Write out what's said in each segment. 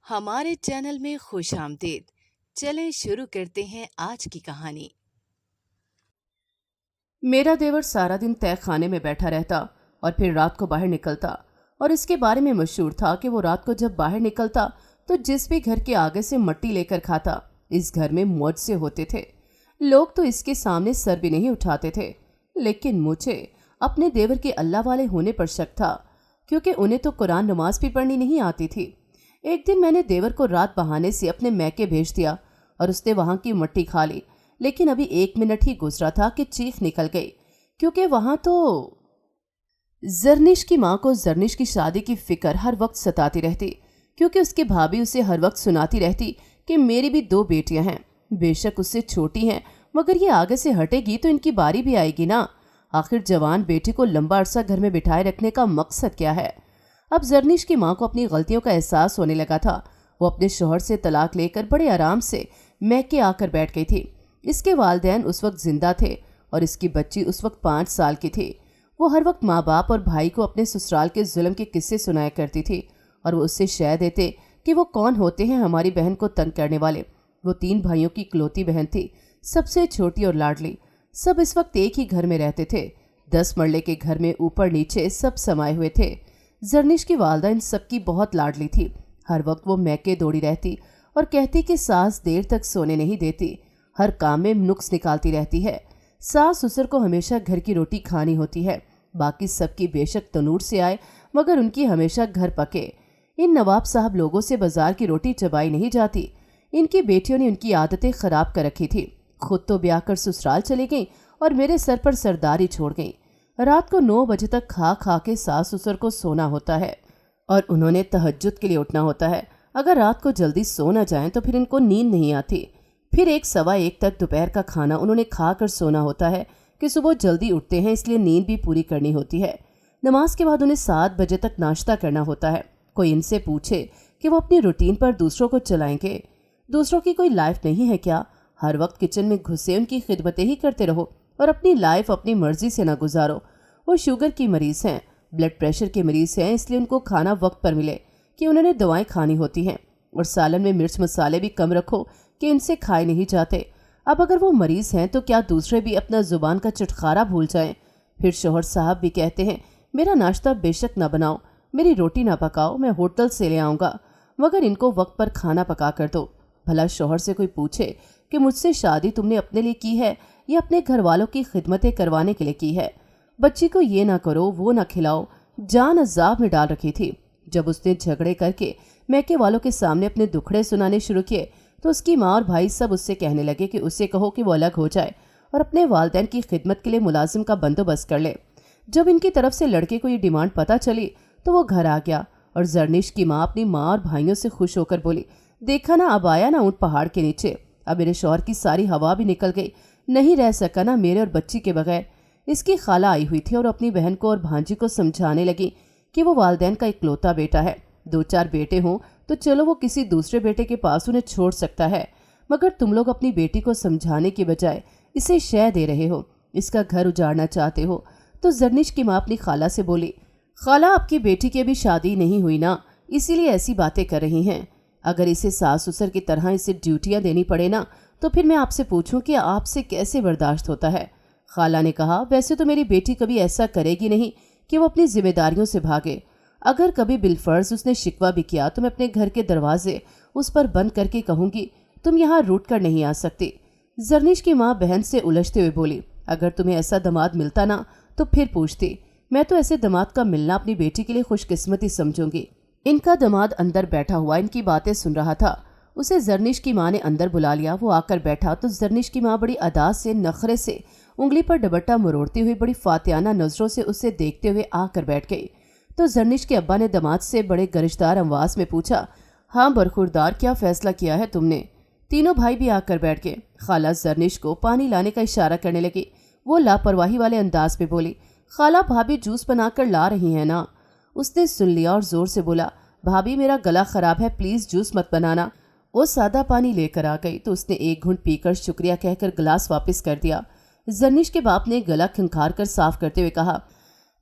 ہمارے چینل میں خوش آمدید۔ چلیں شروع کرتے ہیں آج کی کہانی۔ میرا دیور سارا دن تہ خانے میں بیٹھا رہتا اور پھر رات کو باہر نکلتا، اور اس کے بارے میں مشہور تھا کہ وہ رات کو جب باہر نکلتا تو جس بھی گھر کے آگے سے مٹی لے کر کھاتا، اس گھر میں موج سے ہوتے تھے۔ لوگ تو اس کے سامنے سر بھی نہیں اٹھاتے تھے، لیکن مجھے اپنے دیور کے اللہ والے ہونے پر شک تھا، کیونکہ انہیں تو قرآن نماز بھی پڑھنی نہیں آتی تھی۔ ایک دن میں نے دیور کو رات بہانے سے اپنے میکے بھیج دیا اور اس نے وہاں کی مٹی کھا لی، لیکن ابھی 1 منٹ ہی گزرا تھا کہ چیخ نکل گئی، کیونکہ وہاں تو زرنش کی ماں کو زرنش کی شادی کی فکر ہر وقت ستاتی رہتی، کیونکہ اس کے بھابھی اسے ہر وقت سناتی رہتی کہ میری بھی 2 بیٹیاں ہیں، بے شک اس سے چھوٹی ہیں، مگر یہ آگے سے ہٹے گی تو ان کی باری بھی آئے گی نا۔ آخر جوان بیٹی کو لمبا عرصہ گھر میں بٹھائے رکھنے کا مقصد کیا ہے؟ اب زرنش کی ماں کو اپنی غلطیوں کا احساس ہونے لگا تھا۔ وہ اپنے شوہر سے طلاق لے کر بڑے آرام سے میکے آ کر بیٹھ گئی تھی۔ اس کے والدین اس وقت زندہ تھے اور اس کی بچی اس وقت 5 سال کی تھی۔ وہ ہر وقت ماں باپ اور بھائی کو اپنے سسرال کے ظلم کے قصے سنایا کرتی تھی، اور وہ اس سے شہ دیتے کہ وہ کون ہوتے ہیں ہماری بہن کو تنگ کرنے والے۔ وہ 3 بھائیوں کی اکلوتی بہن تھی، سب سے چھوٹی اور لاڈلی۔ سب اس وقت ایک ہی گھر میں رہتے تھے۔ 10 مرلے کے گھر میں اوپر نیچے سب سمائے ہوئے تھے۔ زرنش کی والدہ ان سب کی بہت لاڈلی تھی۔ ہر وقت وہ میکے دوڑی رہتی اور کہتی کہ ساس دیر تک سونے نہیں دیتی، ہر کام میں نقص نکالتی رہتی ہے۔ ساس سسر کو ہمیشہ گھر کی روٹی کھانی ہوتی ہے، باقی سب کی بے شک تنور سے آئے مگر ان کی ہمیشہ گھر پکے۔ ان نواب صاحب لوگوں سے بازار کی روٹی چبائی نہیں جاتی۔ ان کی بیٹیوں نے ان کی عادتیں خراب کر رکھی تھی، خود تو بیاہ کر سسرال چلی گئیں اور میرے سر پر سرداری چھوڑ گئیں۔ رات کو 9 بجے تک کھا کھا کے ساس سسر کو سونا ہوتا ہے اور انہوں نے تہجد کے لیے اٹھنا ہوتا ہے۔ اگر رات کو جلدی سو نہ جائیں تو پھر ان کو نیند نہیں آتی۔ پھر 1 سوا 1 تک دوپہر کا کھانا انہوں نے کھا کر سونا ہوتا ہے کہ صبح جلدی اٹھتے ہیں، اس لیے نیند بھی پوری کرنی ہوتی ہے۔ نماز کے بعد انہیں 7 بجے تک ناشتہ کرنا ہوتا ہے۔ کوئی ان سے پوچھے کہ وہ اپنی روٹین پر دوسروں کو چلائیں گے؟ دوسروں کی کوئی لائف نہیں ہے کیا؟ ہر وقت کچن میں گھسے ان کی خدمتیں ہی کرتے رہو اور اپنی لائف اپنی مرضی سے نہ گزارو۔ وہ شوگر کی مریض ہیں، بلڈ پریشر کے مریض ہیں، اس لیے ان کو کھانا وقت پر ملے کہ انہوں نے دوائیں کھانی ہوتی ہیں، اور سالن میں مرچ مسالے بھی کم رکھو کہ ان سے کھائے نہیں جاتے۔ اب اگر وہ مریض ہیں تو کیا دوسرے بھی اپنا زبان کا چٹخارا بھول جائیں؟ پھر شوہر صاحب بھی کہتے ہیں میرا ناشتہ بے شک نہ بناؤ، میری روٹی نہ پکاؤ، میں ہوٹل سے لے آؤں گا، مگر ان کو وقت پر کھانا پکا کر دو۔ بھلا شوہر سے کوئی پوچھے کہ مجھ سے شادی تم نے اپنے لیے کی ہے یا اپنے گھر والوں کی خدمتیں کروانے کے لیے کی ہے؟ بچی کو یہ نہ کرو وہ نہ کھلاؤ، جان عذاب میں ڈال رکھی تھی۔ جب اس نے جھگڑے کر کے میکے والوں کے سامنے اپنے دکھڑے سنانے شروع کیے تو اس کی ماں اور بھائی سب اس سے کہنے لگے کہ اسے کہو کہ وہ الگ ہو جائے اور اپنے والدین کی خدمت کے لیے ملازم کا بندوبست کر لے۔ جب ان کی طرف سے لڑکے کو یہ ڈیمانڈ پتہ چلی تو وہ گھر آ گیا، اور زرنش کی ماں اپنی ماں اور بھائیوں سے خوش ہو کر بولی دیکھا نا، اب آیا نا اونٹ پہاڑ کے نیچے، اب میرے شوہر کی ساری ہوا بھی نکل گئی، نہیں رہ سکا نا میرے اور بچی کے بغیر۔ اس کی خالہ آئی ہوئی تھی اور اپنی بہن کو اور بھانجی کو سمجھانے لگی کہ وہ والدین کا اکلوتا بیٹا ہے، 2-4 بیٹے ہوں تو چلو وہ کسی دوسرے بیٹے کے پاس انہیں چھوڑ سکتا ہے، مگر تم لوگ اپنی بیٹی کو سمجھانے کی بجائے اسے شے دے رہے ہو، اس کا گھر اجاڑنا چاہتے ہو۔ تو زرنش کی ماں اپنی خالہ سے بولی خالہ آپ کی بیٹی کی ابھی شادی نہیں ہوئی نا، اسی لیے ایسی باتیں کر رہی ہیں۔ اگر اسے ساس سسر کی طرح اسے ڈیوٹیاں دینی پڑے نا تو پھر میں آپ سے پوچھوں کہ آپ سے کیسے برداشت ہوتا ہے؟ خالہ نے کہا ویسے تو میری بیٹی کبھی ایسا کرے گی نہیں کہ وہ اپنی ذمہ داریوں سے بھاگے، اگر کبھی بالفرض اس نے شکوہ بھی کیا تو میں اپنے گھر کے دروازے اس پر بند کر کے کہوں گی تم یہاں روٹ کر نہیں آ سکتی۔ زرنش کی ماں بہن سے الجھتے ہوئے بولی اگر تمہیں ایسا داماد ملتا نا تو پھر پوچھتی، میں تو ایسے داماد کا ملنا اپنی بیٹی کے لیے خوش قسمتی سمجھوں گی۔ ان کا داماد اندر بیٹھا ہوا ان کی باتیں سن رہا تھا، اسے زرنش کی ماں نے اندر بلا لیا۔ وہ آ کر بیٹھا تو زرنش کی ماں بڑی ادا سے نخرے سے انگلی پر دوپٹہ مروڑتی ہوئی بڑی فاتحانہ نظروں سے اسے دیکھتے ہوئے آ کر بیٹھ گئی۔ تو زرنش کے ابا نے داماد سے بڑے گرجدار آواز میں پوچھا ہاں برخوردار، کیا فیصلہ کیا ہے تم نے؟ تینوں بھائی بھی آ کر بیٹھ گئے۔ خالہ زرنش کو پانی لانے کا اشارہ کرنے لگی۔ وہ لاپرواہی والے انداز میں بولی خالہ بھابھی جوس بنا کر لا رہی ہیں نا۔ اس نے سن لیا اور زور سے بولا بھابھی میرا گلا خراب ہے، پلیز جوس مت بنانا۔ وہ سادہ پانی لے کر آ گئی تو اس نے 1 گھونٹ پی کر شکریہ کہہ کر گلاس واپس کر دیا۔ زرنش کے باپ نے گلا کھنکھار کر صاف کرتے ہوئے کہا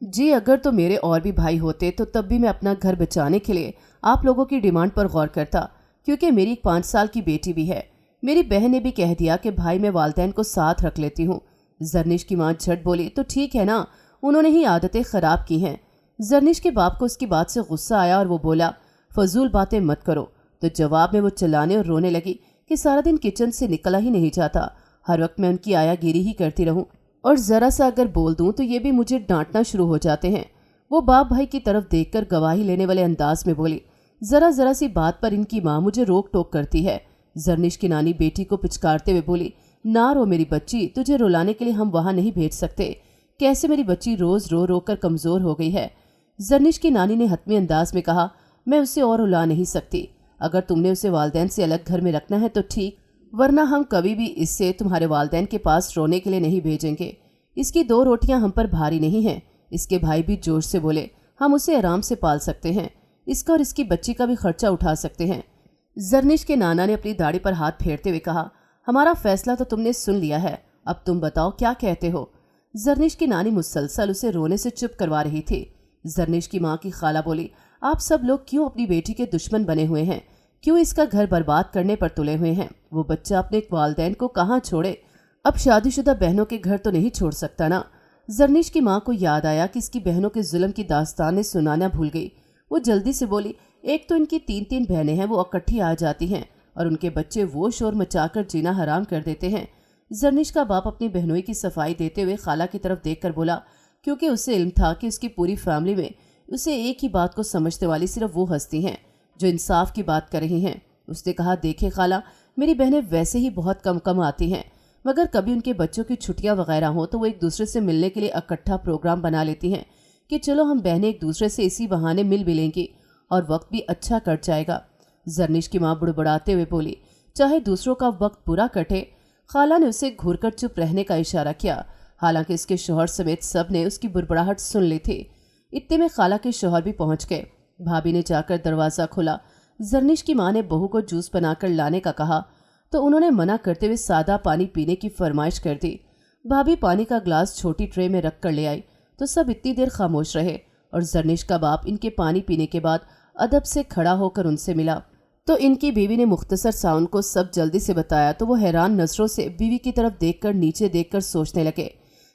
جی اگر تو میرے اور بھی بھائی ہوتے تو تب بھی میں اپنا گھر بچانے کے لیے आप लोगों की डिमांड पर गौर करता, क्योंकि मेरी एक 5 साल की बेटी भी है। मेरी बहन ने भी कह दिया कि भाई मैं वालिदैन को साथ रख लेती हूँ। जरनिश की माँ झट बोली, तो ठीक है ना, उन्होंने ही आदतें खराब की हैं। जरनिश के बाप को उसकी बात से गुस्सा आया और वो बोला, फजूल बातें मत करो। तो जवाब में वो चिल्लाने और रोने लगी कि सारा दिन किचन से निकला ही नहीं जाता, हर वक्त मैं उनकी आयागिरी ही करती रहूं और जरा सा अगर बोल दूं तो ये भी मुझे डांटना शुरू हो जाते हैं। वो बाप भाई की तरफ देखकर गवाही लेने वाले अंदाज में बोली, जरा सी बात पर इनकी माँ मुझे रोक टोक करती है। जरनिश की नानी बेटी को पिचकारते हुए बोली, ना रो मेरी बच्ची, तुझे रुलाने के लिए हम वहाँ नहीं भेज सकते। कैसे मेरी बच्ची रोज रो रो कर कमजोर हो गई है। जरनिश की नानी ने हतमी अंदाज में कहा, मैं उसे और रुला नहीं सकती। अगर तुमने उसे वालिदैन से अलग घर में रखना है तो ठीक, वरना हम कभी भी इससे तुम्हारे वालिदैन के पास रोने के लिए नहीं भेजेंगे। इसकी 2 रोटियां हम पर भारी नहीं हैं। इसके भाई भी जोश से बोले, हम उसे आराम से पाल सकते हैं, इसका और इसकी बच्ची का भी खर्चा उठा सकते हैं। जरनिश के नाना ने अपनी दाढ़ी पर हाथ फेरते हुए कहा, हमारा फैसला तो तुमने सुन लिया है, अब तुम बताओ क्या कहते हो। जरनिश की नानी मुसलसल उसे रोने से चुप करवा रही थी। जरनिश की माँ की खाला बोली, आप सब लोग क्यों अपनी बेटी के दुश्मन बने हुए हैं, क्यों इसका घर बर्बाद करने पर तुले हुए हैं। वो बच्चा अपने वालिदैन को कहाँ छोड़े, अब शादीशुदा बहनों के घर तो नहीं छोड़ सकता ना। जरनिश की माँ को याद आया कि इसकी बहनों के जुल्म की दास्तानें सुनाना भूल गई। वो जल्दी से बोली, एक तो इनकी 3 बहनें हैं, वो इकट्ठी आ जाती हैं और उनके बच्चे वो शोर मचाकर जीना हराम कर देते हैं। जरनिश का बाप अपनी बहनोई की सफाई देते हुए खाला की तरफ देखकर बोला, क्योंकि उसे इल्म था कि उसकी पूरी फैमिली में उसे एक ही बात को समझने वाली सिर्फ वो हस्ती हैं जो इंसाफ की बात कर रही हैं। उसने कहा, देखे खाला, मेरी बहनें वैसे ही बहुत कम आती हैं, मगर कभी उनके बच्चों की छुट्टियां वगैरह हो तो वो एक दूसरे से मिलने के लिए इकट्ठा प्रोग्राम बना लेती हैं कि चलो हम बहनें एक दूसरे से इसी बहाने मिल भी लेंगी और वक्त भी अच्छा कट जाएगा। जरनिश की माँ बुड़बुड़ाते हुए बोली, चाहे दूसरों का वक्त बुरा कटे। खाला ने उसे घूरकर चुप रहने का इशारा किया, हालांकि इसके शौहर समेत सब ने उसकी बुड़बुड़ाहट सुन ली थी। इतने में खाला के शौहर भी पहुंच गए। भाभी ने जाकर दरवाज़ा खोला। जरनिश की माँ ने बहू को जूस बनाकर लाने का कहा तो उन्होंने मना करते हुए सादा पानी पीने की फरमाइश कर दी। भाभी पानी का ग्लास छोटी ट्रे में रख कर ले आई तो सब इतनी देर खामोश रहे और जरनिश का बाप इनके पानी पीने के बाद अदब से खड़ा होकर उनसे मिला तो इनकी बीवी ने मुख्तसर सा उनको सब जल्दी से बताया तो वो हैरान नजरों से बीवी की तरफ देखकर नीचे देखकर सोचने लगे।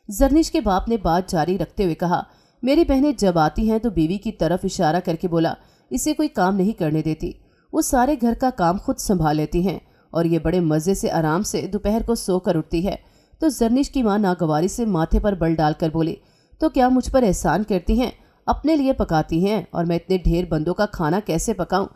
जरनिश के बाप ने बात जारी रखते हुए कहा, मेरी बहनें जब आती हैं तो बीवी की तरफ इशारा करके बोला, इसे कोई काम नहीं करने देती, वो सारे घर का काम खुद संभाल लेती हैं और ये बड़े मज़े से आराम से दोपहर को सोकर उठती है। तो जरनिश की माँ नागवारी से माथे पर बल डालकर बोली, तो क्या मुझ पर एहसान करती हैं, अपने लिए पकाती हैं और मैं इतने ढेर बंदों का खाना कैसे पकाऊं।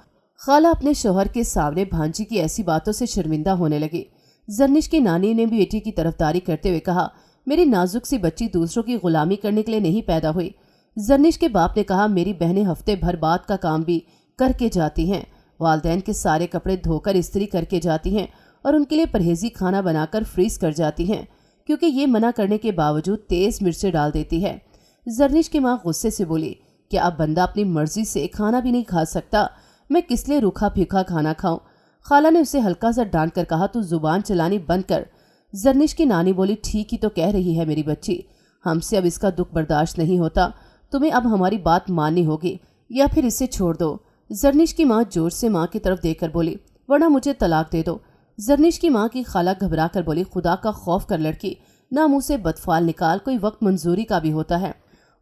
खाला अपने शौहर के सामने भांजी की ऐसी बातों से शर्मिंदा होने लगी। जरनिश की नानी ने भी बेटी की तरफदारी करते हुए कहा, मेरी नाजुक सी बच्ची दूसरों की गुलामी करने के लिए नहीं पैदा हुई। जरनिश के बाप ने कहा, मेरी बहनें हफ्ते भर बाद का काम भी करके जाती हैं, वालिदैन के सारे कपड़े धोकर इस्त्री करके जाती हैं और उनके लिए परहेजी खाना बनाकर फ्रीज कर जाती हैं, क्योंकि ये मना करने के बावजूद तेज मिर्चें डाल देती है। जरनिश की माँ गुस्से से बोली, क्या अब बंदा अपनी मर्जी से खाना भी नहीं खा सकता, मैं किस लिए रूखा फीका खाना खाऊं। खाला ने उसे हल्का सा डांट कर कहा, तू जुबान चलानी बंद कर। जरनिश की नानी बोली, ठीक ही तो कह रही है मेरी बच्ची, हमसे अब इसका दुख बर्दाश्त नहीं होता, तुम्हें अब हमारी बात माननी होगी या फिर इसे छोड़ दो। जरनिश की माँ जोर से माँ की तरफ देखकर बोली, वरना मुझे तलाक दे दो। जरनिश की माँ की खाला घबरा कर बोली, खुदा का खौफ कर लड़की, ना मुँह से बदफाल निकाल, कोई वक्त मंजूरी का भी होता है।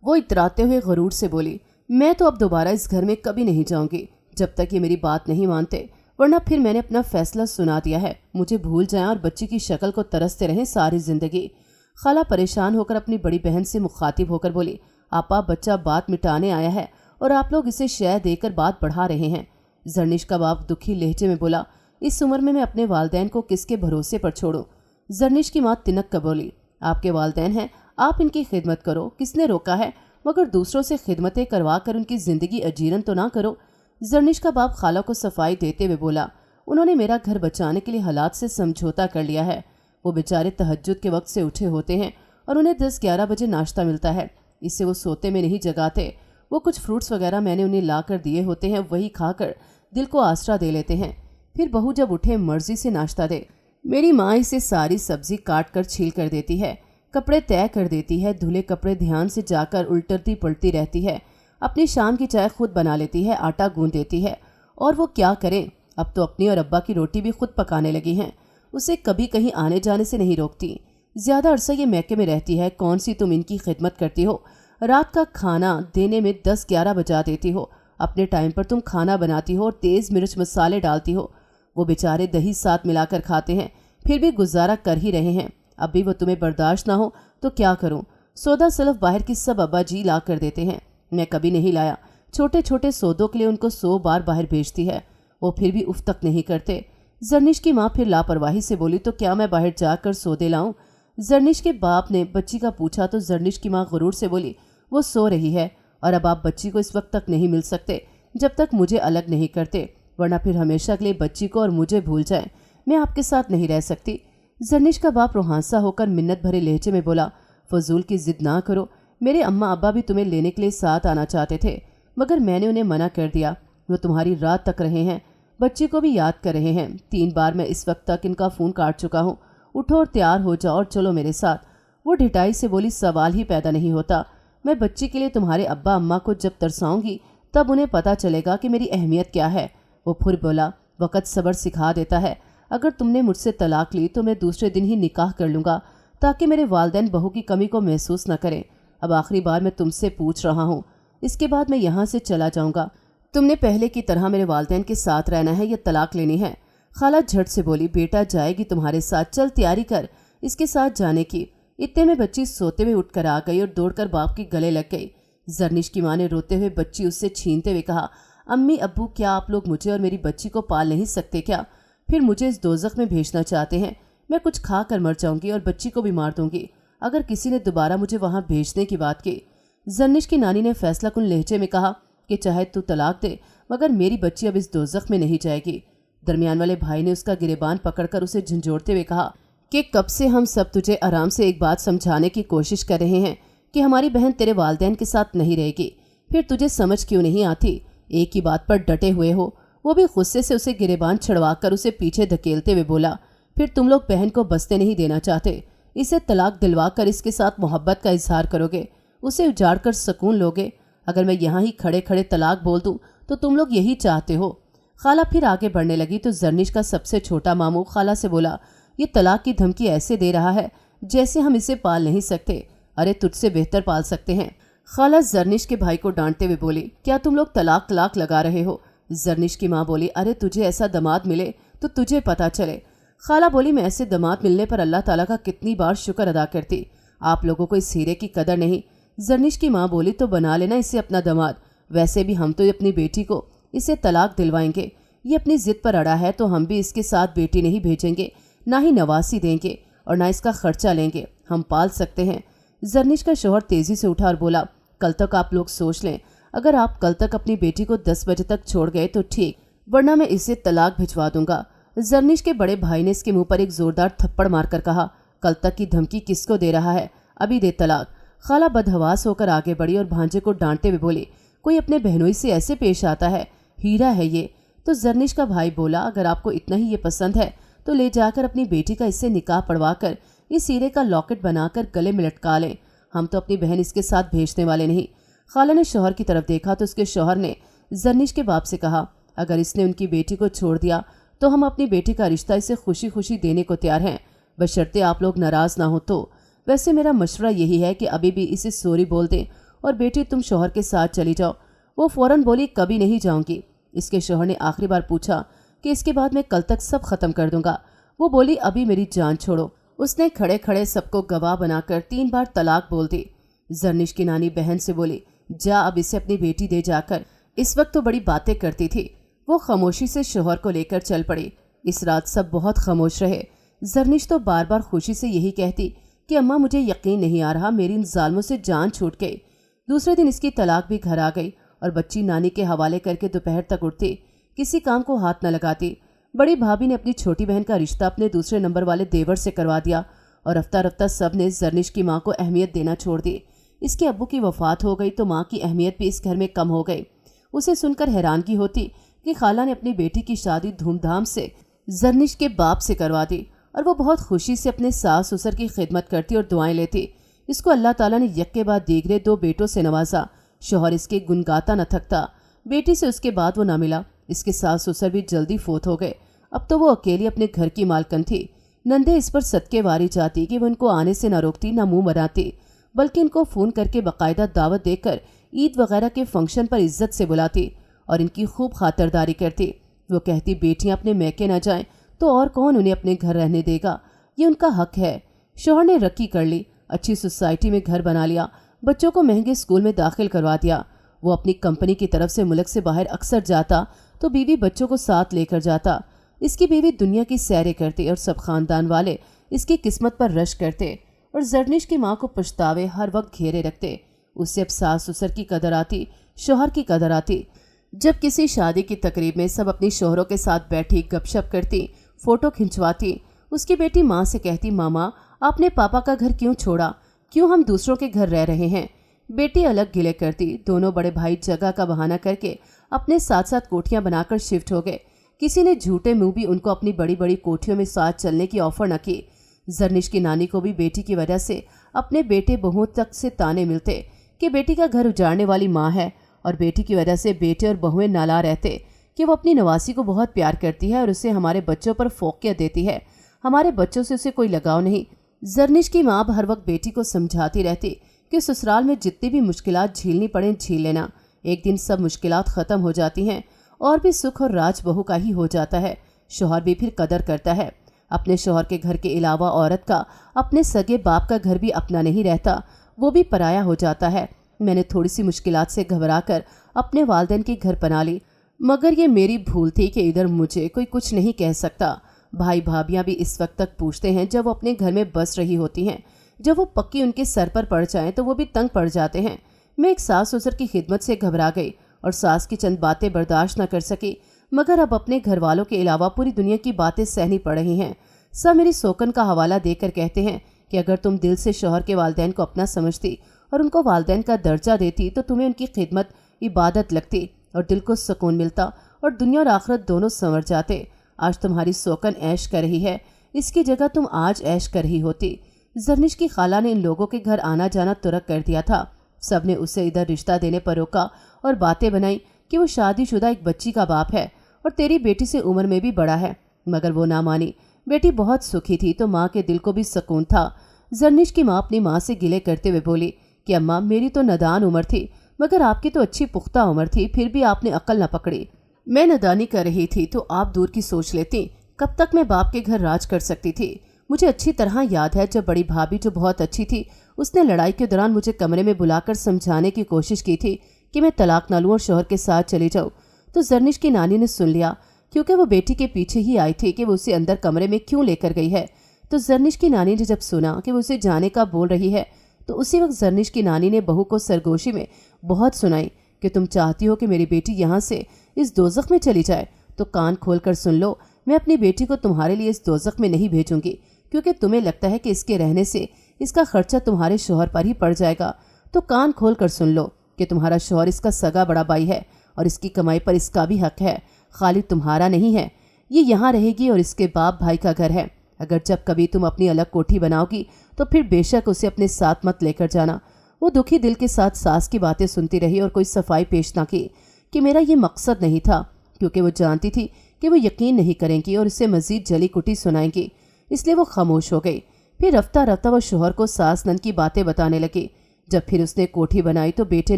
वो इतराते हुए गरूर से बोली, मैं तो अब दोबारा इस घर में कभी नहीं जाऊंगी जब तक ये मेरी बात नहीं मानते, वरना फिर मैंने अपना फैसला सुना दिया है, मुझे भूल जाएं और बच्ची की शक्ल को तरसते रहें सारी जिंदगी। खाला परेशान होकर अपनी बड़ी बहन से मुखातिब होकर बोली, आपा बच्चा बात मिटाने आया है और आप लोग इसे शय देकर बात बढ़ा रहे हैं। जरनिश का बाप दुखी लहजे में बोला, इस उम्र में मैं अपने वालिदैन को किसके भरोसे पर छोड़ूं। जरनिश की माँ तिनक कर बोली, आपके वालिदैन हैं, आप इनकी खिदमत करो, किसने रोका है, मगर दूसरों से खिदमतें करवा कर उनकी जिंदगी अजीरन तो ना करो। जरनिश का बाप खाला को सफाई देते हुए बोला, उन्होंने मेरा घर बचाने के लिए हालात से समझौता कर लिया है। वो बेचारे तहज्जुद के वक्त से उठे होते हैं और उन्हें 10-11 बजे नाश्ता मिलता है, इससे वो सोते में नहीं जगाते। वो कुछ फ्रूट्स वगैरह मैंने उन्हें ला कर दिए होते हैं, वही खाकर दिल को आसरा दे लेते हैं। फिर बहू जब उठे मर्जी से नाश्ता दे। मेरी माँ इसे सारी सब्जी काट कर छील कर देती है, कपड़े तय कर देती है, धुले कपड़े ध्यान से जाकर उल्टती पलटती रहती है। अपनी शाम की चाय खुद बना लेती है, आटा गूंद देती है। और वो क्या करे, अब तो अपनी और अब्बा की रोटी भी खुद पकाने लगी हैं। उसे कभी कहीं आने जाने से नहीं रोकती। ज्यादा अरसा ये मैके में रहती है, कौन सी तुम इनकी खिदमत करती हो। रात का खाना देने में 10-11 बजा देती हो। अपने टाइम पर तुम खाना बनाती हो और तेज मिर्च मसाले डालती हो। वो बेचारे दही साथ मिलाकर खाते हैं, फिर भी गुजारा कर ही रहे हैं। अब भी वो तुम्हें बर्दाश्त ना हो तो क्या करूं। सौदा सलफ बाहर की सब अब्बा जी ला कर देते हैं, मैं कभी नहीं लाया। छोटे छोटे सौदों के लिए उनको 100 बार बाहर भेजती है, वो फिर भी उफ तक नहीं करते। जरनिश की माँ फिर लापरवाही से बोली, तो क्या मैं बाहर जाकर सौदे लाऊं। जरनिश के बाप ने बच्ची का पूछा तो जरनिश की माँ गुरूर से बोली, वो सो रही है और अब आप बच्ची को इस वक्त तक नहीं मिल सकते जब तक मुझे अलग नहीं करते, वरना फिर हमेशा के लिए बच्ची को और मुझे भूल जाए। मैं आपके साथ नहीं रह सकती। जरनिश का बाप रुहांसा होकर मिन्नत भरे लहजे में बोला, फजूल की जिद ना करो। मेरे अम्मा अब्बा भी तुम्हें लेने के लिए साथ आना चाहते थे, मगर मैंने उन्हें मना कर दिया। वो तुम्हारी रात तक रहे हैं, बच्ची को भी याद कर रहे हैं। 3 बार मैं इस वक्त तक इनका फ़ोन काट चुका हूँ। उठो और तैयार हो जाओ और चलो मेरे साथ। वो ढिठाई से बोली, सवाल ही पैदा नहीं होता। मैं बच्ची के लिए तुम्हारे अब्बा अम्मा को जब तरसाऊंगी तब उन्हें पता चलेगा कि मेरी अहमियत क्या है। वो फिर बोला, वक़्त सब्र सिखा देता है। अगर तुमने मुझसे तलाक ली तो मैं दूसरे दिन ही निकाह कर लूँगा, ताकि मेरे वालिदैन बहू की कमी को महसूस न करें। अब आखिरी बार मैं तुमसे पूछ रहा हूँ, इसके बाद मैं यहाँ से चला जाऊँगा। तुमने पहले की तरह मेरे वालिदैन के साथ रहना है या तलाक लेनी है। खाला झट से बोली, बेटा जाएगी तुम्हारे साथ, चल तैयारी कर इसके साथ जाने की। इतने में बच्ची सोते हुए उठकर आ गई और दौड़कर बाप के गले लग गई। जरनिश की माँ ने रोते हुए बच्ची उससे छीनते हुए कहा, अम्मी अब्बू, क्या आप लोग मुझे और मेरी बच्ची को पाल नहीं सकते क्या? फिर मुझे इस दोजख में भेजना चाहते हैं? मैं कुछ खा कर मर जाऊंगी और बच्ची को भी मार दूंगी अगर किसी ने दोबारा मुझे वहां भेजने की बात की। जरनिश की नानी ने फैसला कुन लहजे में कहा कि चाहे तू तलाक दे, मगर मेरी बच्ची अब इस दोजख में नहीं जाएगी। दरमियान वाले भाई ने उसका गिरेबान पकड़कर उसे झंझोड़ते हुए कहा कि कब से हम सब तुझे आराम से एक बात समझाने की कोशिश कर रहे हैं कि हमारी बहन तेरे वालिदैन के साथ नहीं रहेगी, फिर तुझे समझ क्यों नहीं आती? एक ही बात पर डटे हुए हो। वो भी गुस्से से उसे गिरेबान छड़वाकर उसे पीछे धकेलते हुए बोला, फिर तुम लोग बहन को बसते नहीं देना चाहते, इसे तलाक दिलवा कर इसके साथ मोहब्बत का इजहार करोगे, उसे उजाड़ कर सुकून लोगे। अगर मैं यहाँ ही खड़े खड़े तलाक बोल दूँ तो तुम लोग यही चाहते हो। खाला फिर आगे बढ़ने लगी तो जरनिश का सबसे छोटा मामू खाला से बोला, ये तलाक की धमकी ऐसे दे रहा है जैसे हम इसे पाल नहीं सकते। अरे तुझसे बेहतर पाल सकते हैं। खाला जरनिश के भाई को डांटते हुए बोली, क्या तुम लोग तलाक लगा रहे हो? जरनिश की माँ बोली, अरे तुझे ऐसा दामाद मिले तो तुझे पता चले। खाला बोली, मैं ऐसे दामाद मिलने पर अल्लाह ताला का कितनी बार शुक्र अदा करती, आप लोगों को इस हीरे की कदर नहीं। जरनिश की माँ बोली, तो बना लेना इसे अपना दामाद, वैसे भी हम तो अपनी बेटी को इसे तलाक दिलवाएंगे। ये अपनी जिद पर अड़ा है तो हम भी इसके साथ बेटी नहीं भेजेंगे, ना ही नवासी देंगे और ना इसका खर्चा लेंगे, हम पाल सकते हैं। जरनिश का शौहर तेजी से उठा और बोला, कल तक आप लोग सोच लें, अगर आप कल तक अपनी बेटी को 10 बजे तक छोड़ गए तो ठीक, वरना मैं इसे तलाक भिजवा दूंगा। जरनिश के बड़े भाई ने इसके मुंह पर एक जोरदार थप्पड़ मारकर कहा, कल तक की धमकी किसको दे रहा है, अभी दे तलाक। खाला बदहवास होकर आगे बढ़ी और भांजे को डांटते हुए बोली, कोई अपने बहनोई से ऐसे पेश आता है? हीरा है ये। तो जरनिश का भाई बोला, अगर आपको इतना ही ये पसंद है तो ले जाकर अपनी बेटी का इससे निकाह पढ़वा कर इस हीरे का लॉकेट बनाकर गले में लटका लें, हम तो अपनी बहन इसके साथ भेजने वाले नहीं। खाला ने शौहर की तरफ देखा तो उसके शौहर ने जरनिश के बाप से कहा, अगर इसने उनकी बेटी को छोड़ दिया तो हम अपनी बेटी का रिश्ता इसे खुशी खुशी देने को तैयार हैं, बशर्ते आप लोग नाराज ना हो तो। वैसे मेरा मशवरा यही है कि अभी भी इसे सॉरी बोल दें और बेटी तुम शौहर के साथ चली जाओ। वो फौरन बोली, कभी नहीं जाऊंगी। इसके शौहर ने आखिरी बार पूछा कि इसके बाद मैं कल तक सब खत्म कर दूंगा। वो बोली, अभी मेरी जान छोड़ो। उसने खड़े खड़े सबको गवाह बनाकर 3 बार तलाक बोल दी। जरनिश की नानी बहन से बोली, जा अब इसे अपनी बेटी दे जाकर। इस वक्त तो बड़ी बातें करती थी। वो खामोशी से शौहर को लेकर चल पड़ी। इस रात सब बहुत खामोश रहे। जरनिश तो बार बार खुशी से यही कहती कि अम्मा मुझे यकीन नहीं आ रहा, मेरी इन जालमों से जान छूट गई। दूसरे दिन इसकी तलाक भी घर आ गई और बच्ची नानी के हवाले करके दोपहर तक उठती, किसी काम को हाथ न लगाती। बड़ी भाभी ने अपनी छोटी बहन का रिश्ता अपने दूसरे नंबर वाले देवर से करवा दिया और रफ्ता रफ्ता सब ने जरनिश की माँ को अहमियत देना छोड़ दी। इसके अब्बू की वफात हो गई तो माँ की अहमियत भी इस घर में कम हो गई। उसे सुनकर हैरानगी होती कि खाला ने अपनी बेटी की शादी धूमधाम से जरनिश के बाप से करवा दी और वो बहुत खुशी से अपने सास ससुर की खिदमत करती और दुआएं लेती। इसको अल्लाह ताला ने यक के बाद दीगरे 2 बेटों से नवाजा। शौहर इसके गुनगाता न थकता। बेटी से उसके बाद वो ना मिला। इसके सास ससुर भी जल्दी फोत हो गए। अब तो वो अकेली अपने घर की मालकन थी। नंदे इस पर सदके वारी जाती कि वो इनको आने से न रोकती न मुंह बनाती, बल्कि इनको फ़ोन करके बाकायदा दावत देकर ईद वगैरह के फंक्शन पर इज्जत से बुलाती और इनकी खूब खातरदारी करती। वो कहती बेटियां अपने मैके न जाएं तो और कौन उन्हें अपने घर रहने देगा, ये उनका हक है। शौहर ने रक्की कर ली, अच्छी सोसाइटी में घर बना लिया, बच्चों को महंगे स्कूल में दाखिल करवा दिया। वो अपनी कंपनी की तरफ से मुल्क से बाहर अक्सर जाता तो बीवी बच्चों को साथ लेकर जाता। इसकी बीवी दुनिया की सैरें करती और सब खानदान वाले इसकी किस्मत पर रश करते और जरनिश की माँ को पछतावे हर वक्त घेरे रखते। उससे अब सास ससुर की कदर आती, शौहर की कदर आती। जब किसी शादी की तकरीब में सब अपनी शौहरों के साथ बैठी गपशप करती, फोटो खिंचवाती, उसकी बेटी माँ से कहती, मामा आपने पापा का घर क्यों छोड़ा, क्यों हम दूसरों के घर रह रहे हैं। बेटी अलग गिले करती। दोनों बड़े भाई जगह का बहाना करके अपने साथ साथ कोठियां बनाकर शिफ्ट हो गए। किसी ने झूठे मुंह भी उनको अपनी बड़ी बड़ी कोठियों में साथ चलने की ऑफर न की। जरनिश की नानी को भी बेटी की वजह से अपने बेटे बहुओं तक से ताने मिलते कि बेटी का घर उजाड़ने वाली माँ है, और बेटी की वजह से बेटे और बहुएं नाला रहते कि वो अपनी नवासी को बहुत प्यार करती है और उसे हमारे बच्चों पर फोकियत देती है, हमारे बच्चों से उसे कोई लगाव नहीं। जरनिश की माँ हर वक्त बेटी को समझाती रहती कि ससुराल में जितनी भी मुश्किलात झेलनी पड़े झेल लेना, एक दिन सब मुश्किलात ख़त्म हो जाती हैं और भी सुख और राज बहू का ही हो जाता है। शौहर भी फिर कदर करता है। अपने शौहर के घर के अलावा औरत का अपने सगे बाप का घर भी अपना नहीं रहता, वो भी पराया हो जाता है। मैंने थोड़ी सी मुश्किलात से घबरा कर अपने वालिदैन के घर बना ली, मगर ये मेरी भूल थी कि इधर मुझे कोई कुछ नहीं कह सकता। भाई भाभियाँ भी इस वक्त तक पूछते हैं जब वो अपने घर में बस रही होती हैं। जब वो पक्की उनके सर पर पड़ जाएं तो वो भी तंग पड़ जाते हैं। मैं एक सास ससुर की खिदमत से घबरा गई और सास की चंद बातें बर्दाश्त न कर सकी, मगर अब अपने घर वालों के अलावा पूरी दुनिया की बातें सहनी पड़ रही हैं। सब मेरी सोकन का हवाला देकर कहते हैं कि अगर तुम दिल से शौहर के वालिदैन को अपना समझती और उनको वालिदैन का दर्जा देती तो तुम्हें उनकी खिदमत इबादत लगती और दिल को सुकून मिलता और दुनिया और आखिरत दोनों संवर जाते। आज तुम्हारी सोकन ऐश कर रही है, इसकी जगह तुम आज ऐश कर रही होती। जरनिश की खाला ने इन लोगों के घर आना जाना तुरक कर दिया था। सब ने उसे इधर रिश्ता देने पर रोका और बातें बनाई कि वो शादीशुदा एक बच्ची का बाप है और तेरी बेटी से उम्र में भी बड़ा है, मगर वो ना मानी। बेटी बहुत सुखी थी तो माँ के दिल को भी सुकून था। जरनिश की माँ अपनी माँ से गिले करते हुए बोली कि अम्मा मेरी तो नादान उम्र थी, मगर आपकी तो अच्छी पुख्ता उम्र थी, फिर भी आपने अक्ल न पकड़ी। मैं नादानी कर रही थी तो आप दूर की सोच लेती, कब तक मैं बाप के घर राज कर सकती थी। मुझे अच्छी तरह याद है जब बड़ी भाभी जो बहुत अच्छी थी उसने लड़ाई के दौरान मुझे कमरे में बुलाकर समझाने की कोशिश की थी कि मैं तलाक ना लूं और शौहर के साथ चली जाऊं, तो जरनिश की नानी ने सुन लिया, क्योंकि वो बेटी के पीछे ही आई थी कि वो उसे अंदर कमरे में क्यों लेकर गई है। तो जरनिश की नानी ने जब सुना कि वो उसे जाने का बोल रही है तो उसी वक्त जरनिश की नानी ने बहू को सरगोशी में बहुत सुनाई कि तुम चाहती हो कि मेरी बेटी यहाँ से इस दोज़ख में चली जाए तो कान खोल कर सुन लो, मैं अपनी बेटी को तुम्हारे लिए इस दोज़ख में नहीं भेजूंगी, क्योंकि तुम्हें लगता है कि इसके रहने से इसका खर्चा तुम्हारे शौहर पर ही पड़ जाएगा। तो कान खोल कर सुन लो कि तुम्हारा शौहर इसका सगा बड़ा भाई है और इसकी कमाई पर इसका भी हक है, खाली तुम्हारा नहीं है। ये यहाँ रहेगी और इसके बाप भाई का घर है। अगर जब कभी तुम अपनी अलग कोठी बनाओगी तो फिर बेशक उसे अपने साथ मत लेकर जाना। वो दुखी दिल के साथ सास की बातें सुनती रही और कोई सफाई पेश ना की कि मेरा ये मकसद नहीं था, क्योंकि वो जानती थी कि वो यकीन नहीं करेंगी और इसे मजीद जली कुटी सुनाएंगी, इसलिए वो खामोश हो गई। फिर रफ्ता रफ्ता वो शौहर को सास नंद की बातें बताने लगी। जब फिर उसने कोठी बनाई तो बेटे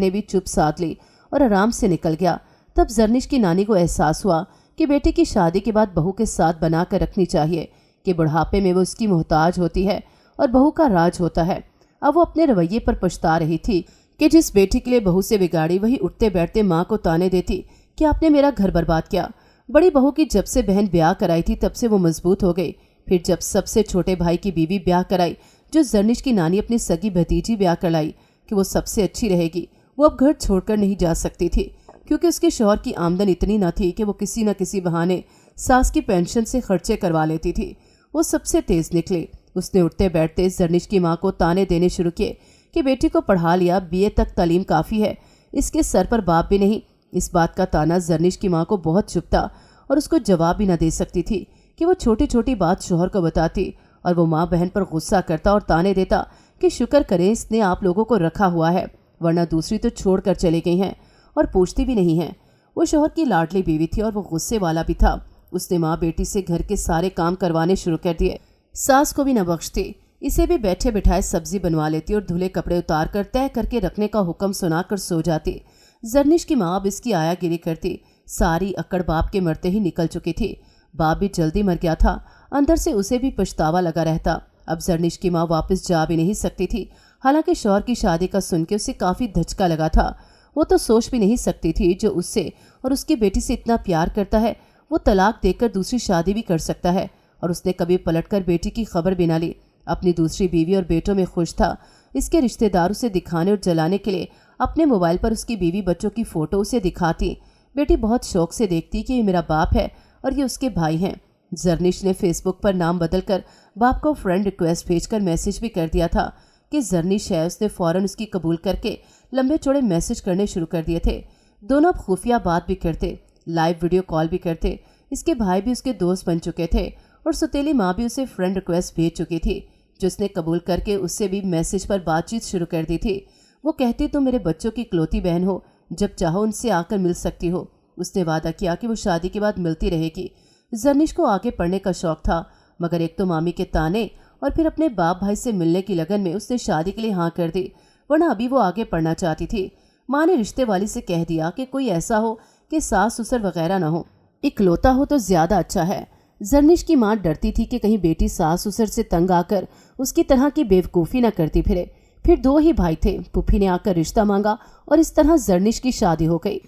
ने भी चुप साध ली और आराम से निकल गया। तब जरनिश की नानी को एहसास हुआ कि बेटे की शादी के बाद बहू के साथ बना कर रखनी चाहिए कि बुढ़ापे में वो उसकी मोहताज होती है और बहू का राज होता है। अब वो अपने रवैये पर पछता रही थी कि जिस बेटी के लिए बहू से बिगाड़ी वही उठते बैठते माँ को ताने देती कि आपने मेरा घर बर्बाद किया। बड़ी बहू की जब से बहन ब्याह कराई थी तब से वो मजबूत हो गई। फिर जब सबसे छोटे भाई की बीवी ब्याह कराई, जो जरनिश की नानी अपनी सगी भतीजी ब्याह कराई कि वो सबसे अच्छी रहेगी, वो अब घर छोड़कर नहीं जा सकती थी, क्योंकि उसके शौहर की आमदन इतनी न थी कि वो किसी न किसी बहाने सास की पेंशन से खर्चे करवा लेती थी। वो सबसे तेज निकली। उसने उठते बैठते जरनिश की माँ को ताने देने शुरू किए कि बेटी को पढ़ा लिया, बीए तक तालीम काफ़ी है, इसके सर पर बाप भी नहीं। इस बात का ताना जरनिश की माँ को बहुत चुभता और उसको जवाब भी न दे सकती थी कि वो छोटी छोटी बात शौहर को बताती और वो माँ बहन पर गुस्सा करता और ताने देता कि शुक्र करें इसने आप लोगों को रखा हुआ है, वरना दूसरी तो छोड़ कर चले गई हैं और पूछती भी नहीं हैं। वो शौहर की लाडली बीवी थी और वो गुस्से वाला भी था। उसने माँ बेटी से घर के सारे काम करवाने शुरू कर दिए। सास को भी न बख्शती, इसे भी बैठे बिठाए सब्जी बनवा लेती और धुले कपड़े उतार कर तय करके रखने का हुक्म सुनाकर सो जाती। जरनिश की माँ अब इसकी आयागिरी करती। सारी अकड़ बाप के मरते ही निकल चुकी थी। बाप भी जल्दी मर गया था। अंदर से उसे भी पछतावा लगा रहता। अब जरनिश की माँ वापस जा भी नहीं सकती थी। हालांकि शौहर की शादी का सुन के उसे काफी धचका लगा था। वो तो सोच भी नहीं सकती थी जो उससे और उसकी बेटी से इतना प्यार करता है वो तलाक देकर दूसरी शादी भी कर सकता है। और उसने कभी पलटकर बेटी की खबर भी ना ली। अपनी दूसरी बीवी और बेटों में खुश था। इसके रिश्तेदारों से दिखाने और जलाने के लिए अपने मोबाइल पर उसकी बीवी बच्चों की फोटो उसे दिखाती। बेटी बहुत शौक से देखती कि ये मेरा बाप है और ये उसके भाई हैं। जरनिश ने फेसबुक पर नाम बदलकर बाप को फ्रेंड रिक्वेस्ट भेजकर मैसेज भी कर दिया था कि जरनिश है। उसने फौरन उसकी कबूल करके लंबे चौड़े मैसेज करने शुरू कर दिए थे। दोनों अब खुफिया बात भी करते, लाइव वीडियो कॉल भी करते। इसके भाई भी उसके दोस्त बन चुके थे और सुतेली माँ भी उसे फ्रेंड रिक्वेस्ट भेज चुकी थी, जिसने कबूल करके उससे भी मैसेज पर बातचीत शुरू कर दी थी। वो कहती तुम मेरे बच्चों की इकलौती बहन हो, जब चाहो उनसे आकर मिल सकती हो। उसने वादा किया कि वो शादी के बाद मिलती रहेगी। जरनिश को आगे पढ़ने का शौक था, मगर एक तो मामी के ताने और फिर अपने बाप भाई से मिलने की लगन में उसने शादी के लिए हाँ कर दी, वरना अभी वो आगे पढ़ना चाहती थी। माँ ने रिश्ते वाली से कह दिया कि कोई ऐसा हो कि सास ससुर वगैरह ना हो, इकलौता हो तो ज्यादा अच्छा है। जरनिश की माँ डरती थी कि कहीं बेटी सास ससुर से तंग आकर उसकी तरह की बेवकूफ़ी न करती फिरे। फिर 2 ही भाई थे। पुप्पी ने आकर रिश्ता मांगा और इस तरह जरनिश की शादी हो गई।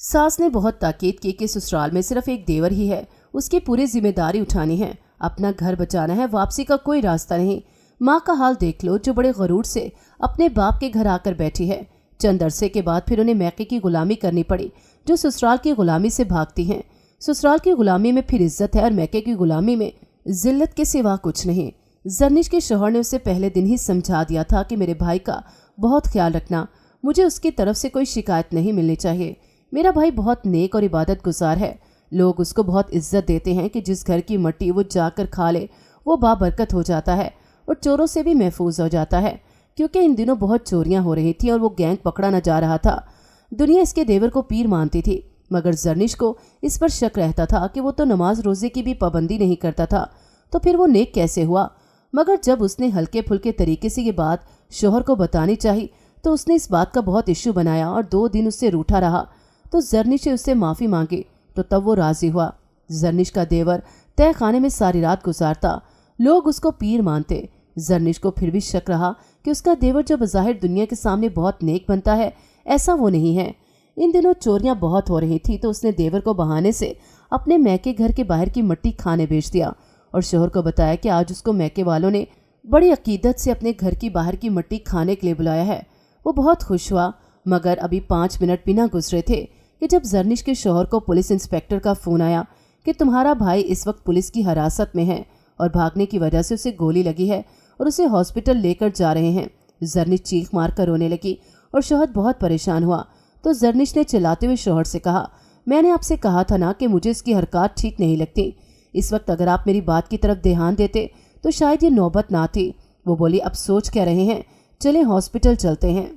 सास ने बहुत ताकीद की कि ससुराल में सिर्फ एक देवर ही है, उसकी पूरी जिम्मेदारी उठानी है, अपना घर बचाना है, वापसी का कोई रास्ता नहीं। माँ का हाल देख लो, जो बड़े गरूर से अपने बाप के घर आकर बैठी है। चंद अरसे के बाद फिर उन्हें मैके की गुलामी करनी पड़ी, जो ससुराल की गुलामी से भागती हैं। ससुराल की गुलामी में फिर इज्जत है और मैके की गुलामी में जिल्लत के सिवा कुछ नहीं। जरनिश के शौहर ने उसे पहले दिन ही समझा दिया था कि मेरे भाई का बहुत ख्याल रखना, मुझे उसकी तरफ से कोई शिकायत नहीं मिलनी चाहिए। मेरा भाई बहुत नेक और इबादत गुजार है। लोग उसको बहुत इज्जत देते हैं कि जिस घर की मट्टी वो जाकर खा ले वो बाबरकत हो जाता है और चोरों से भी महफूज हो जाता है, क्योंकि इन दिनों बहुत चोरियां हो रही थी और वो गैंग पकड़ा न जा रहा था। दुनिया इसके देवर को पीर मानती थी, मगर जरनिश को इस पर शक रहता था कि वो तो नमाज रोजे की भी पाबंदी नहीं करता था, तो फिर वो नेक कैसे हुआ। मगर जब उसने हल्के फुल्के तरीके से ये बात शौहर को बतानी चाहिए तो उसने इस बात का बहुत इश्यू बनाया और 2 दिन उससे रूठा रहा। तो जरनिश से उससे माफ़ी मांगी तो तब वो राजी हुआ। जरनिश का देवर तय खाने में सारी रात गुजारता। लोग उसको पीर मानते। जरनिश को फिर भी शक रहा कि उसका देवर जो बज़ाहिर दुनिया के सामने बहुत नेक बनता है, ऐसा वो नहीं है। इन दिनों चोरियां बहुत हो रही थी, तो उसने देवर को बहाने से अपने मैके घर के बाहर की मिट्टी खाने भेज दिया और शौहर को बताया कि आज उसको मैके वालों ने बड़ी अकीदत से अपने घर की बाहर की मिट्टी खाने के लिए बुलाया है। वो बहुत खुश हुआ, मगर अभी 5 मिनट बिना गुजरे थे कि जब जरनिश के शौहर को पुलिस इंस्पेक्टर का फोन आया कि तुम्हारा भाई इस वक्त पुलिस की हिरासत में है और भागने की वजह से उसे गोली लगी है और उसे हॉस्पिटल लेकर जा रहे हैं। जरनिश चीख मार कर रोने लगी और शौहर बहुत परेशान हुआ। तो जरनिश ने चिल्लाते हुए शौहर से कहा, मैंने आपसे कहा था ना कि मुझे इसकी हरकत ठीक नहीं लगती। इस वक्त अगर आप मेरी बात की तरफ ध्यान देते तो शायद ये नौबत ना थी। वो बोली, अब सोच क्या रहे हैं, चले हॉस्पिटल चलते हैं।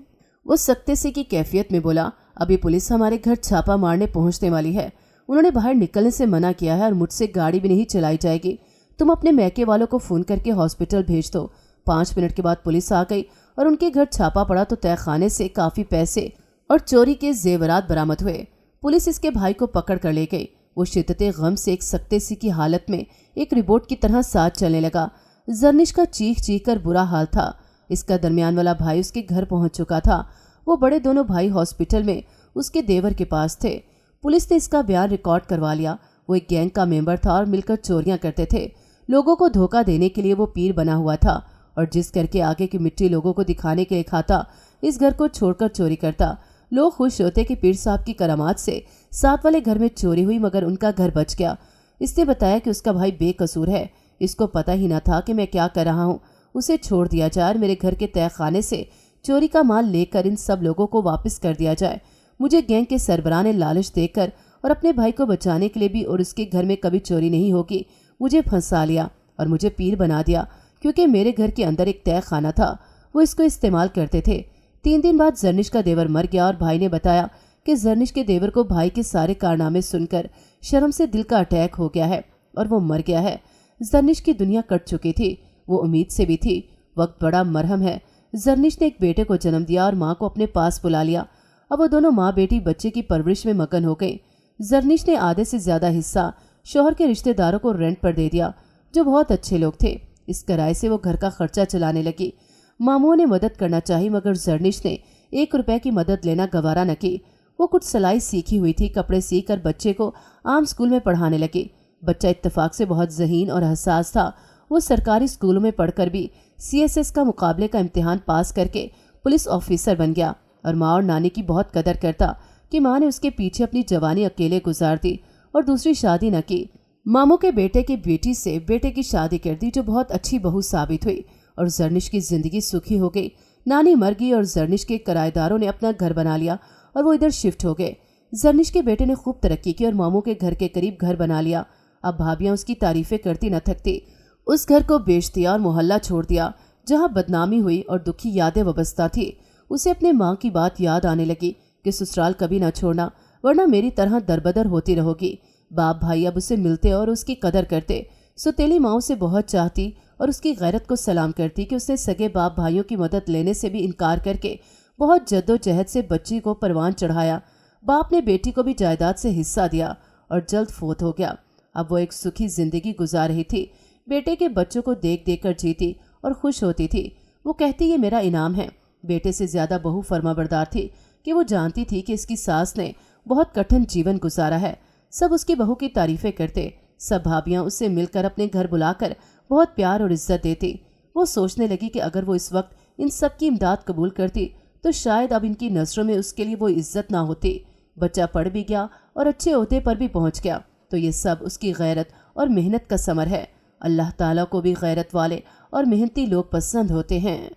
वो सख्ते से की कैफियत में बोला, अभी पुलिस हमारे घर छापा मारने पहुंचने वाली है। उन्होंने बाहर निकलने से मना किया है और मुझसे गाड़ी भी नहीं चलाई जाएगी। तुम अपने मैके वालों को फ़ोन करके हॉस्पिटल भेज दो। 5 मिनट के बाद पुलिस आ गई और उनके घर छापा पड़ा तो तहखाने से काफ़ी पैसे और चोरी के जेवरात बरामद हुए। पुलिस इसके भाई को पकड़ कर ले गई। वो शिद्दते गम से एक सख्ते सी की हालत में एक रिपोर्ट की तरह साथ चलने लगा। जरनिश का चीख चीख कर बुरा हाल था। इसका दरमियान वाला भाई उसके घर पहुंच चुका था। वो बड़े दोनों भाई हॉस्पिटल में उसके देवर के पास थे। पुलिस ने इसका बयान रिकॉर्ड करवा लिया। वो एक गैंग का मेंबर था और मिलकर चोरियां करते थे। लोगों को धोखा देने के लिए वो पीर बना हुआ था और जिस घर के आगे की मिट्टी लोगों को दिखाने के लिए खाता, इस घर को छोड़कर चोरी करता। लोग खुश होते कि पीर साहब की करामात से साथ वाले घर में चोरी हुई, मगर उनका घर बच गया। इसने बताया कि उसका भाई बेकसूर है, इसको पता ही न था कि मैं क्या कर रहा हूँ। उसे छोड़ दिया जाए और मेरे घर के तहखाने से चोरी का माल लेकर इन सब लोगों को वापस कर दिया जाए। मुझे गैंग के सरबराह ने लालच देकर और अपने भाई को बचाने के लिए भी और उसके घर में कभी चोरी नहीं होगी, मुझे फंसा लिया और मुझे पीर बना दिया। क्योंकि मेरे घर के अंदर एक तहखाना था, वो इसको इस्तेमाल करते थे। 3 दिन बाद जरनिश का देवर मर गया और भाई ने बताया कि जरनिश के देवर को भाई के सारे कारनामे सुनकर शर्म से दिल का अटैक हो गया है और वो मर गया है। जरनिश की दुनिया कट चुकी थी, वो उम्मीद से भी थी। वक्त बड़ा मरहम है। जरनिश ने एक बेटे को जन्म दिया और माँ को अपने पास बुला लिया। अब वो दोनों माँ बेटी बच्चे की परवरिश में मगन हो गई। जरनिश ने आधे से ज्यादा हिस्सा शौहर के रिश्तेदारों को रेंट पर दे दिया, जो बहुत अच्छे लोग थे। इस किराए से वो घर का खर्चा चलाने लगी। मामूओं ने मदद करना चाही, मगर जरनिश ने 1 रुपए की मदद लेना गवारा न की। वो कुछ सिलाई सीखी हुई थी, कपड़े सीख कर बच्चे को आम स्कूल में पढ़ाने लगी। बच्चा इत्तेफाक से बहुत ज़हीन और हसास था। वो सरकारी स्कूलों में पढ़कर भी CSS का मुकाबले का इम्तिहान पास करके पुलिस ऑफिसर बन गया और माँ और नानी की बहुत कदर करता कि माँ ने उसके पीछे अपनी जवानी अकेले गुजार दी और दूसरी शादी न की। मामू के बेटे की बेटी से बेटे की शादी कर दी, जो बहुत अच्छी बहू साबित हुई और जरनिश की जिंदगी सुखी हो गई। नानी मर गई और जरनिश के किराएदारों ने अपना घर बना लिया और वो इधर शिफ्ट हो गए। जरनिश के बेटे ने खूब तरक्की की और मामू के घर के करीब घर बना लिया। अब भाभियां उसकी तारीफें करती न थकती। उस घर को बेच दिया और मोहल्ला छोड़ दिया जहां बदनामी हुई और दुखी यादें वाबस्ता थी। उसे अपने माँ की बात याद आने लगी कि ससुराल कभी न छोड़ना, वरना मेरी तरह दरबदर होती रहोगी। बाप भाई अब उसे मिलते और उसकी कदर करते। सुतेली माँ उसे बहुत चाहती और उसकी गैरत को सलाम करती कि उसने सगे बाप भाइयों की मदद लेने से भी इनकार करके बहुत जद्दोजहद से बच्ची को परवान चढ़ाया। बाप ने बेटी को भी जायदाद से हिस्सा दिया और जल्द फोत हो गया। अब वो एक सुखी जिंदगी गुजार रही थी। बेटे के बच्चों को देख देख कर जीती और खुश होती थी। वो कहती ये मेरा इनाम है। बेटे से ज्यादा बहू फर्माबरदार थी कि वो जानती थी कि इसकी सास ने बहुत कठिन जीवन गुजारा है। सब उसकी बहू की तारीफें करते। सब भाभियां उससे मिलकर अपने घर बुलाकर बहुत प्यार और इज्जत देती। वो सोचने लगी कि अगर वो इस वक्त इन सब की इमदाद कबूल करती तो शायद अब इनकी नज़रों में उसके लिए वो इज्जत ना होती। बच्चा पढ़ भी गया और अच्छे ओहदे पर भी पहुंच गया, तो ये सब उसकी गैरत और मेहनत का समर है। अल्लाह ताला को भी गैरत वाले और मेहनती लोग पसंद होते हैं।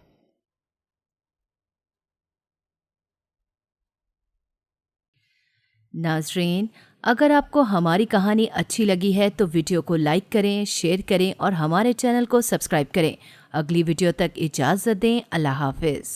नाजरीन, अगर आपको हमारी कहानी अच्छी लगी है तो वीडियो को लाइक करें, शेयर करें और हमारे चैनल को सब्सक्राइब करें। अगली वीडियो तक इजाज़त दें। अल्लाह हाफिज़।